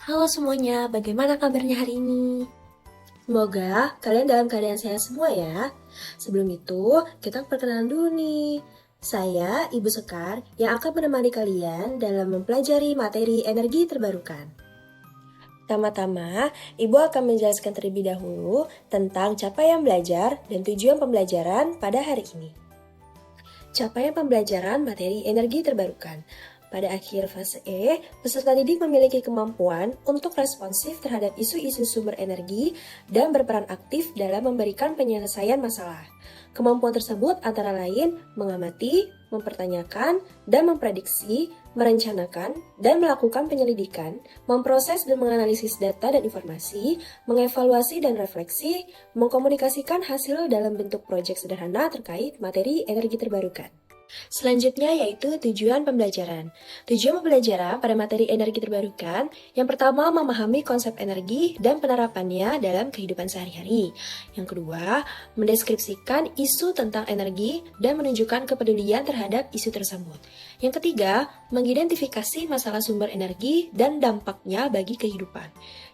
Halo semuanya, bagaimana kabarnya hari ini? Semoga kalian dalam keadaan sehat semua ya. Sebelum itu, kita perkenalan dulu nih. Saya Ibu Sekar yang akan menemani kalian dalam mempelajari materi energi terbarukan. Pertama-tama, Ibu akan menjelaskan terlebih dahulu tentang capaian belajar dan tujuan pembelajaran pada hari ini. Capaian pembelajaran materi energi terbarukan. Pada akhir fase E, peserta didik memiliki kemampuan untuk responsif terhadap isu-isu sumber energi dan berperan aktif dalam memberikan penyelesaian masalah. Kemampuan tersebut antara lain mengamati, mempertanyakan, dan memprediksi, merencanakan, dan melakukan penyelidikan, memproses dan menganalisis data dan informasi, mengevaluasi dan refleksi, mengkomunikasikan hasil dalam bentuk proyek sederhana terkait materi energi terbarukan. Selanjutnya yaitu tujuan pembelajaran. Tujuan pembelajaran pada materi energi terbarukan, yang pertama memahami konsep energi dan penerapannya dalam kehidupan sehari-hari. Yang kedua, mendeskripsikan isu tentang energi dan menunjukkan kepedulian terhadap isu tersebut. Yang ketiga, mengidentifikasi masalah sumber energi dan dampaknya bagi kehidupan.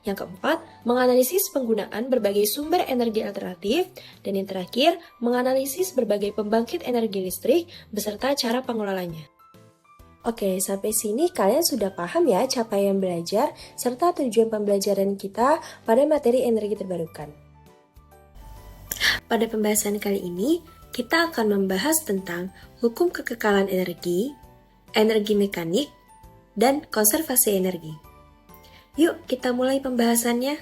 Yang keempat, menganalisis penggunaan berbagai sumber energi alternatif. Dan yang terakhir, menganalisis berbagai pembangkit energi listrik beserta cara pengelolanya. Oke, sampai sini kalian sudah paham ya capaian belajar serta tujuan pembelajaran kita pada materi energi terbarukan. Pada pembahasan kali ini, kita akan membahas tentang hukum kekekalan energi, energi mekanik, dan konservasi energi. Yuk, kita mulai pembahasannya.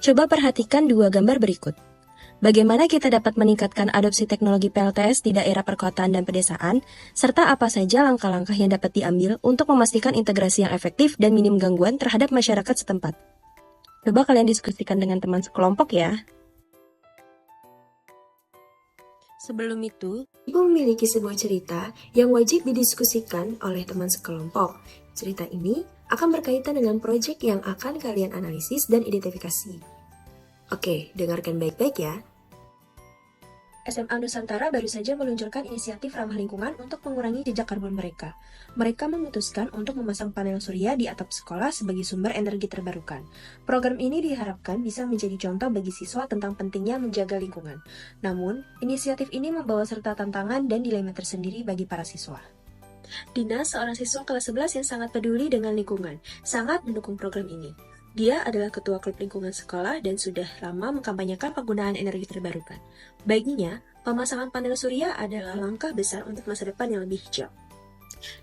Coba perhatikan dua gambar berikut. Bagaimana kita dapat meningkatkan adopsi teknologi PLTS di daerah perkotaan dan pedesaan, serta apa saja langkah-langkah yang dapat diambil untuk memastikan integrasi yang efektif dan minim gangguan terhadap masyarakat setempat. Coba kalian diskusikan dengan teman sekelompok ya. Sebelum itu, Ibu memiliki sebuah cerita yang wajib didiskusikan oleh teman sekelompok. Cerita ini akan berkaitan dengan proyek yang akan kalian analisis dan identifikasi. Oke, dengarkan baik-baik ya. SMA Nusantara baru saja meluncurkan inisiatif ramah lingkungan untuk mengurangi jejak karbon mereka. Mereka memutuskan untuk memasang panel surya di atap sekolah sebagai sumber energi terbarukan. Program ini diharapkan bisa menjadi contoh bagi siswa tentang pentingnya menjaga lingkungan. Namun, inisiatif ini membawa serta tantangan dan dilema tersendiri bagi para siswa. Dina, seorang siswa kelas 11 yang sangat peduli dengan lingkungan, sangat mendukung program ini. Dia adalah ketua klub lingkungan sekolah dan sudah lama mengkampanyekan penggunaan energi terbarukan. Baginya, pemasangan panel surya adalah langkah besar untuk masa depan yang lebih hijau.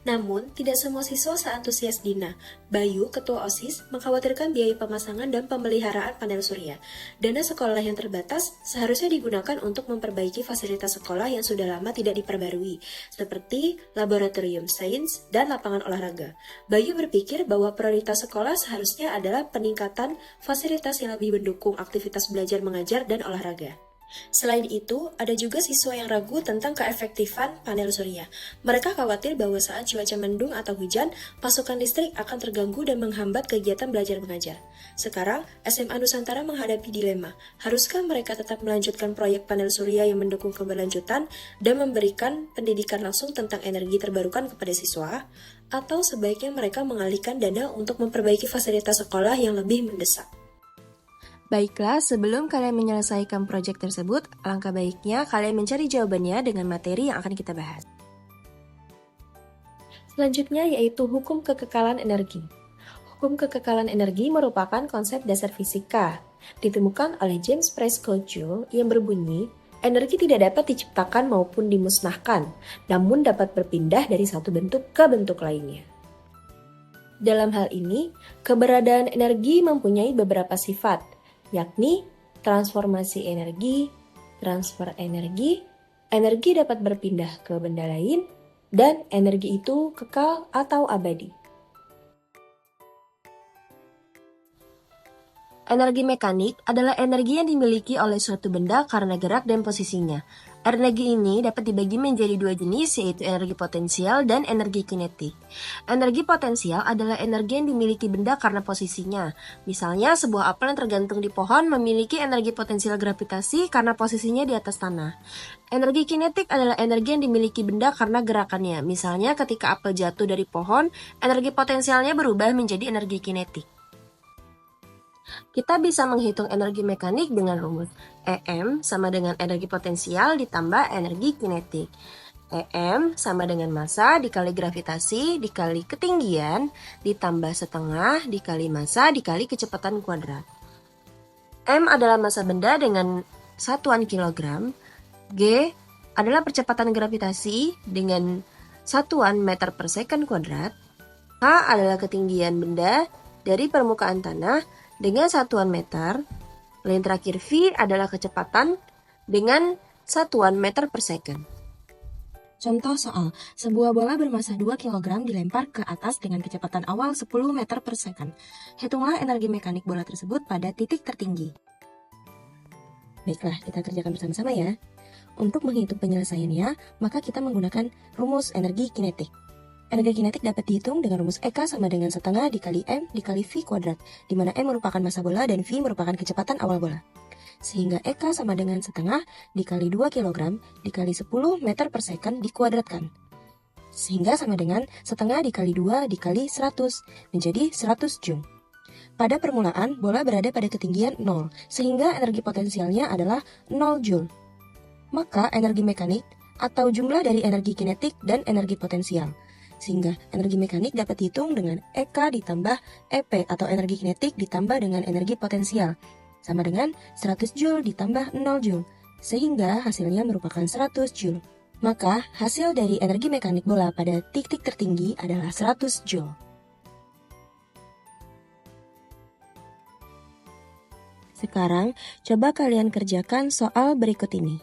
Namun, tidak semua siswa seantusias Dina. Bayu, ketua OSIS, mengkhawatirkan biaya pemasangan dan pemeliharaan panel surya. Dana sekolah yang terbatas seharusnya digunakan untuk memperbaiki fasilitas sekolah yang sudah lama tidak diperbarui, seperti laboratorium sains dan lapangan olahraga. Bayu berpikir bahwa prioritas sekolah seharusnya adalah peningkatan fasilitas yang lebih mendukung aktivitas belajar mengajar dan olahraga. Selain itu, ada juga siswa yang ragu tentang keefektifan panel surya. Mereka khawatir bahwa saat cuaca mendung atau hujan, pasokan listrik akan terganggu dan menghambat kegiatan belajar mengajar. Sekarang, SMA Nusantara menghadapi dilema. Haruskah mereka tetap melanjutkan proyek panel surya yang mendukung keberlanjutan dan memberikan pendidikan langsung tentang energi terbarukan kepada siswa? Atau sebaiknya mereka mengalihkan dana untuk memperbaiki fasilitas sekolah yang lebih mendesak? Baiklah, sebelum kalian menyelesaikan proyek tersebut, alangkah baiknya kalian mencari jawabannya dengan materi yang akan kita bahas. Selanjutnya yaitu hukum kekekalan energi. Hukum kekekalan energi merupakan konsep dasar fisika, ditemukan oleh James Prescott Joule yang berbunyi, energi tidak dapat diciptakan maupun dimusnahkan, namun dapat berpindah dari satu bentuk ke bentuk lainnya. Dalam hal ini, keberadaan energi mempunyai beberapa sifat, yakni transformasi energi, transfer energi, energi dapat berpindah ke benda lain, dan energi itu kekal atau abadi. Energi mekanik adalah energi yang dimiliki oleh suatu benda karena gerak dan posisinya. Energi ini dapat dibagi menjadi dua jenis, yaitu energi potensial dan energi kinetik. Energi potensial adalah energi yang dimiliki benda karena posisinya. Misalnya, sebuah apel yang tergantung di pohon memiliki energi potensial gravitasi karena posisinya di atas tanah. Energi kinetik adalah energi yang dimiliki benda karena gerakannya. Misalnya, ketika apel jatuh dari pohon, energi potensialnya berubah menjadi energi kinetik. Kita bisa menghitung energi mekanik dengan rumus EM sama dengan energi potensial ditambah energi kinetik. EM sama dengan massa dikali gravitasi dikali ketinggian ditambah setengah dikali massa dikali kecepatan kuadrat. M adalah massa benda dengan satuan kilogram. G adalah percepatan gravitasi dengan satuan meter per second kuadrat. H adalah ketinggian benda dari permukaan tanah dengan satuan meter. Dan terakhir V adalah kecepatan dengan satuan meter per second. Contoh soal, sebuah bola bermassa 2 kg dilempar ke atas dengan kecepatan awal 10 meter per second. Hitunglah energi mekanik bola tersebut pada titik tertinggi. Baiklah, kita kerjakan bersama-sama ya. Untuk menghitung penyelesaiannya, maka kita menggunakan rumus energi kinetik. Energi kinetik dapat dihitung dengan rumus EK sama dengan setengah dikali M dikali V kuadrat, di mana M merupakan massa bola dan V merupakan kecepatan awal bola. Sehingga EK sama dengan setengah dikali 2 kg dikali 10 meter per second dikuadratkan. Sehingga sama dengan setengah dikali 2 dikali 100, menjadi 100 joule. Pada permulaan, bola berada pada ketinggian 0, sehingga energi potensialnya adalah 0 joule. Maka energi mekanik atau jumlah dari energi kinetik dan energi potensial. Sehingga energi mekanik dapat dihitung dengan EK ditambah EP atau energi kinetik ditambah dengan energi potensial. Sama dengan 100 Joule ditambah 0 Joule. Sehingga hasilnya merupakan 100 Joule. Maka hasil dari energi mekanik bola pada titik tertinggi adalah 100 Joule. Sekarang, coba kalian kerjakan soal berikut ini.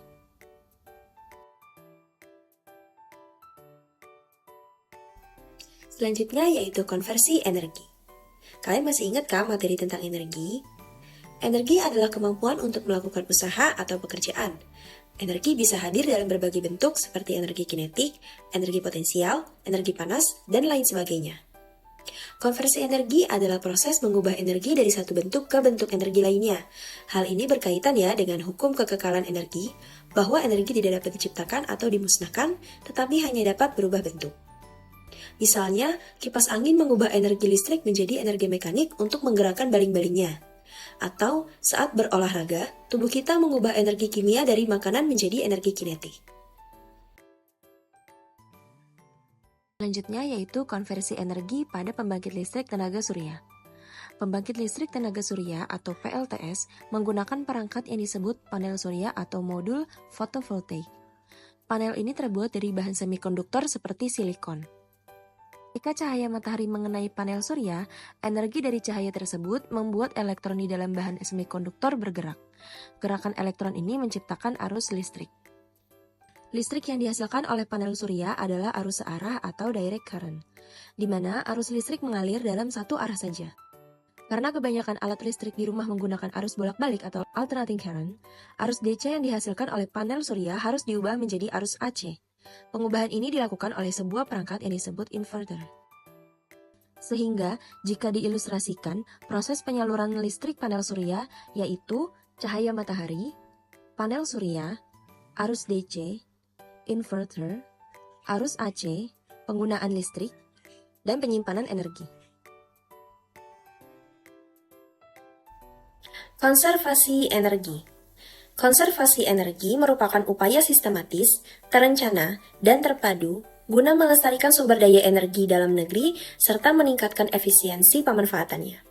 Selanjutnya yaitu konversi energi. Kalian masih ingat kan materi tentang energi? Energi adalah kemampuan untuk melakukan usaha atau pekerjaan. Energi bisa hadir dalam berbagai bentuk seperti energi kinetik, energi potensial, energi panas, dan lain sebagainya. Konversi energi adalah proses mengubah energi dari satu bentuk ke bentuk energi lainnya. Hal ini berkaitan ya dengan hukum kekekalan energi, bahwa energi tidak dapat diciptakan atau dimusnahkan, tetapi hanya dapat berubah bentuk. Misalnya, kipas angin mengubah energi listrik menjadi energi mekanik untuk menggerakkan baling-balingnya. Atau, saat berolahraga, tubuh kita mengubah energi kimia dari makanan menjadi energi kinetik. Selanjutnya yaitu konversi energi pada pembangkit listrik tenaga surya. Pembangkit listrik tenaga surya atau PLTS menggunakan perangkat yang disebut panel surya atau modul fotovoltaik. Panel ini terbuat dari bahan semikonduktor seperti silikon. Jika cahaya matahari mengenai panel surya, energi dari cahaya tersebut membuat elektron di dalam bahan semikonduktor bergerak. Gerakan elektron ini menciptakan arus listrik. Listrik yang dihasilkan oleh panel surya adalah arus searah atau direct current, di mana arus listrik mengalir dalam satu arah saja. Karena kebanyakan alat listrik di rumah menggunakan arus bolak-balik atau alternating current, arus DC yang dihasilkan oleh panel surya harus diubah menjadi arus AC. Pengubahan ini dilakukan oleh sebuah perangkat yang disebut inverter. Sehingga, jika diilustrasikan, proses penyaluran listrik panel surya yaitu cahaya matahari, panel surya, arus DC, inverter, arus AC, penggunaan listrik, dan penyimpanan energi. Konservasi energi. Konservasi energi merupakan upaya sistematis, terencana, dan terpadu guna melestarikan sumber daya energi dalam negeri serta meningkatkan efisiensi pemanfaatannya.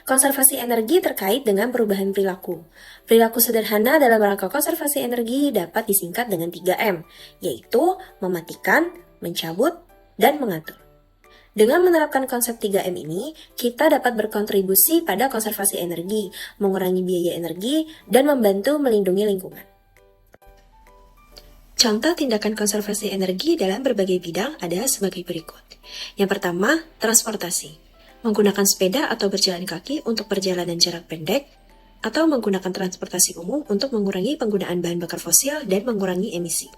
Konservasi energi terkait dengan perubahan perilaku. Perilaku sederhana dalam rangka konservasi energi dapat disingkat dengan 3M, yaitu mematikan, mencabut, dan mengatur. Dengan menerapkan konsep 3M ini, kita dapat berkontribusi pada konservasi energi, mengurangi biaya energi, dan membantu melindungi lingkungan. Contoh tindakan konservasi energi dalam berbagai bidang ada sebagai berikut. Yang pertama, transportasi. Menggunakan sepeda atau berjalan kaki untuk perjalanan jarak pendek. atau menggunakan transportasi umum untuk mengurangi penggunaan bahan bakar fosil dan mengurangi emisi.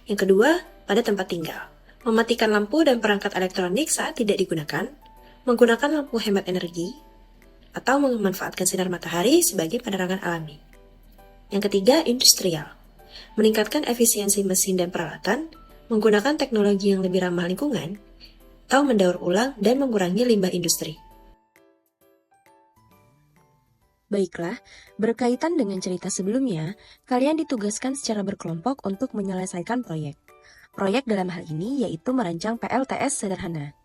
Yang kedua, pada tempat tinggal, mematikan lampu dan perangkat elektronik saat tidak digunakan, menggunakan lampu hemat energi, atau memanfaatkan sinar matahari sebagai penerangan alami. Yang ketiga, industrial, meningkatkan efisiensi mesin dan peralatan, menggunakan teknologi yang lebih ramah lingkungan, atau mendaur ulang dan mengurangi limbah industri. Baiklah, berkaitan dengan cerita sebelumnya, kalian ditugaskan secara berkelompok untuk menyelesaikan proyek. Proyek dalam hal ini yaitu merancang PLTS sederhana.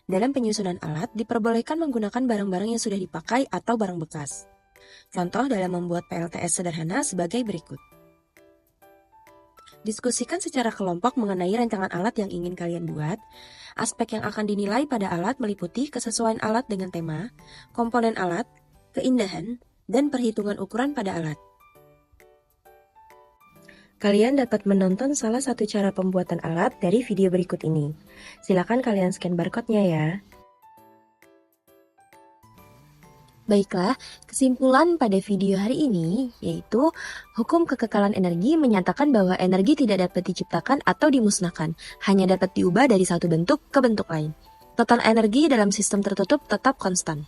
Dalam penyusunan alat, diperbolehkan menggunakan barang-barang yang sudah dipakai atau barang bekas. Contoh dalam membuat PLTS sederhana sebagai berikut. Diskusikan secara kelompok mengenai rancangan alat yang ingin kalian buat. Aspek yang akan dinilai pada alat meliputi kesesuaian alat dengan tema, komponen alat, keindahan, dan perhitungan ukuran pada alat. Kalian dapat menonton salah satu cara pembuatan alat dari video berikut ini. Silakan kalian scan barcode-nya ya. Baiklah, kesimpulan pada video hari ini yaitu hukum kekekalan energi menyatakan bahwa energi tidak dapat diciptakan atau dimusnahkan, hanya dapat diubah dari satu bentuk ke bentuk lain. Total energi dalam sistem tertutup tetap konstan.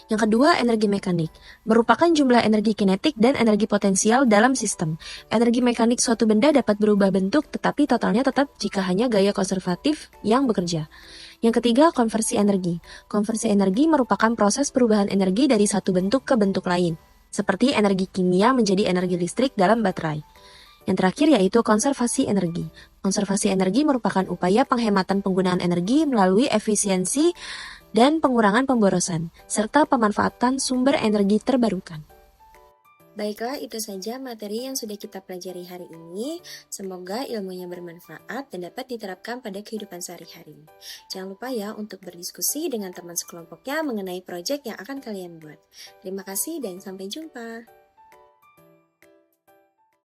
Yang kedua, energi mekanik, merupakan jumlah energi kinetik dan energi potensial dalam sistem. Energi mekanik suatu benda dapat berubah bentuk, tetapi totalnya tetap jika hanya gaya konservatif yang bekerja. Yang ketiga, konversi energi. Konversi energi merupakan proses perubahan energi dari satu bentuk ke bentuk lain, seperti energi kimia menjadi energi listrik dalam baterai. Yang terakhir yaitu konservasi energi. Konservasi energi merupakan upaya penghematan penggunaan energi melalui efisiensi dan pengurangan pemborosan, serta pemanfaatan sumber energi terbarukan. Baiklah, itu saja materi yang sudah kita pelajari hari ini. Semoga ilmunya bermanfaat dan dapat diterapkan pada kehidupan sehari-hari. Jangan lupa ya untuk berdiskusi dengan teman sekelompoknya mengenai proyek yang akan kalian buat. Terima kasih dan sampai jumpa.